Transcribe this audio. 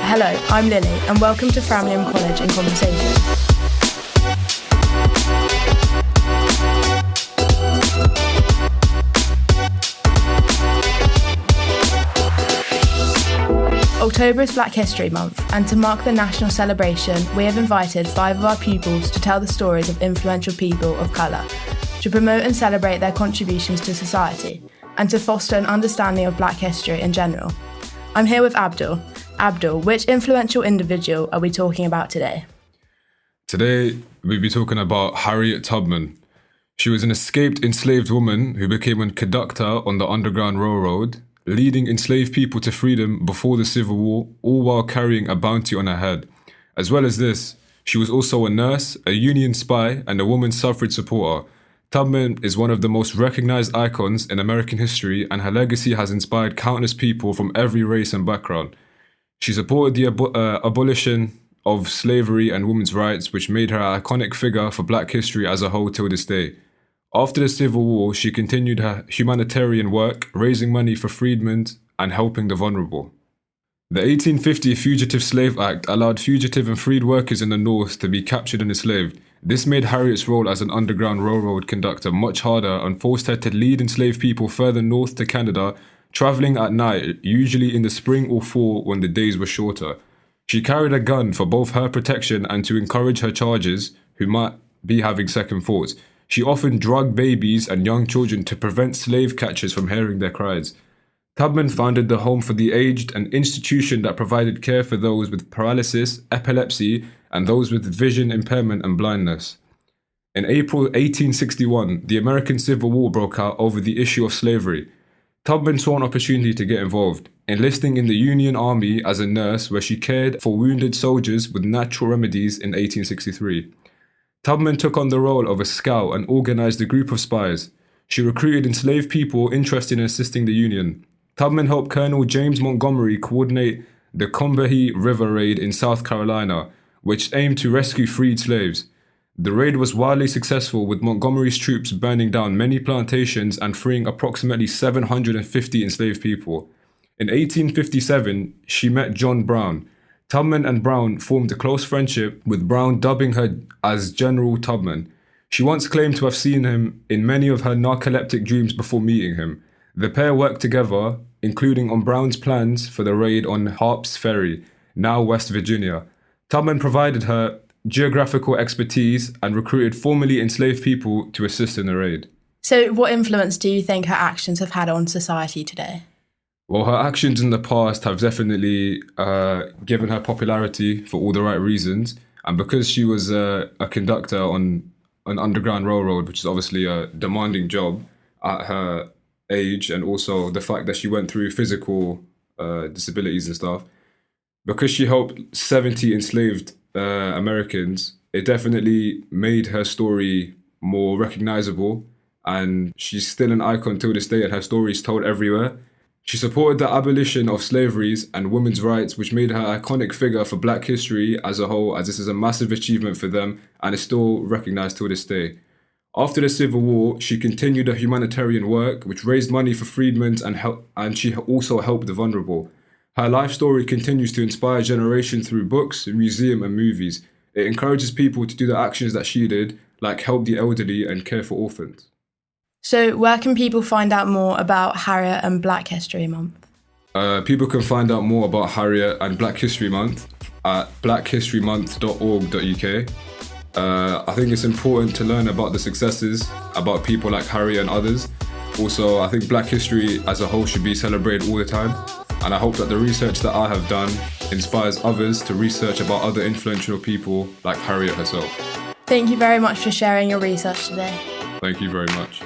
Hello, I'm Lily, and welcome to Framlingham College In Conversation. October is Black History Month, and to mark the national celebration, we have invited 5 of our pupils to tell the stories of influential people of colour, to promote and celebrate their contributions to society, and to foster an understanding of Black history in general. I'm here with Abdul. Abdul, which influential individual are we talking about today? Today, we'll be talking about Harriet Tubman. She was an escaped enslaved woman who became a conductor on the Underground Railroad, leading enslaved people to freedom before the Civil War, all while carrying a bounty on her head. As well as this, she was also a nurse, a Union spy, and a women's suffrage supporter. Tubman is one of the most recognized icons in American history, and her legacy has inspired countless people from every race and background. She supported the abolition of slavery and women's rights, which made her an iconic figure for Black history as a whole till this day. After the Civil War, she continued her humanitarian work, raising money for freedmen and helping the vulnerable. The 1850 Fugitive Slave Act allowed fugitive and freed workers in the North to be captured and enslaved. This made Harriet's role as an Underground Railroad conductor much harder and forced her to lead enslaved people further north to Canada, traveling at night, usually in the spring or fall when the days were shorter. She carried a gun for both her protection and to encourage her charges, who might be having second thoughts. She often drugged babies and young children to prevent slave catchers from hearing their cries. Tubman founded the Home for the Aged, an institution that provided care for those with paralysis, epilepsy, and those with vision impairment and blindness. In April 1861, the American Civil War broke out over the issue of slavery. Tubman saw an opportunity to get involved, enlisting in the Union Army as a nurse where she cared for wounded soldiers with natural remedies in 1863. Tubman took on the role of a scout and organized a group of spies. She recruited enslaved people interested in assisting the Union. Tubman helped Colonel James Montgomery coordinate the Combahee River Raid in South Carolina, which aimed to rescue freed slaves. The raid was wildly successful, with Montgomery's troops burning down many plantations and freeing approximately 750 enslaved people. In 1857, she met John Brown. Tubman and Brown formed a close friendship, with Brown dubbing her as General Tubman. She once claimed to have seen him in many of her narcoleptic dreams before meeting him. The pair worked together, including on Brown's plans for the raid on Harp's Ferry, now West Virginia. Tubman provided her geographical expertise and recruited formerly enslaved people to assist in the raid. So what influence do you think her actions have had on society today? Well, her actions in the past have definitely given her popularity for all the right reasons. And because she was a conductor on an Underground Railroad, which is obviously a demanding job at her age, and also the fact that she went through physical disabilities and stuff, because she helped 70 enslaved Americans, it definitely made her story more recognizable, and she's still an icon till this day, and her story is told everywhere. She supported the abolition of slavery and women's rights, which made her an iconic figure for Black history as a whole, as this is a massive achievement for them and is still recognized till this day. After the Civil War, she continued her humanitarian work, which raised money for freedmen and she also helped the vulnerable. Her life story continues to inspire generations through books, museum, and movies. It encourages people to do the actions that she did, like help the elderly and care for orphans. So where can people find out more about Harriet and Black History Month? People can find out more about Harriet and Black History Month at blackhistorymonth.org.uk. I think it's important to learn about the successes, about people like Harriet and others. Also, I think Black history as a whole should be celebrated all the time. And I hope that the research that I have done inspires others to research about other influential people like Harriet herself. Thank you very much for sharing your research today. Thank you very much.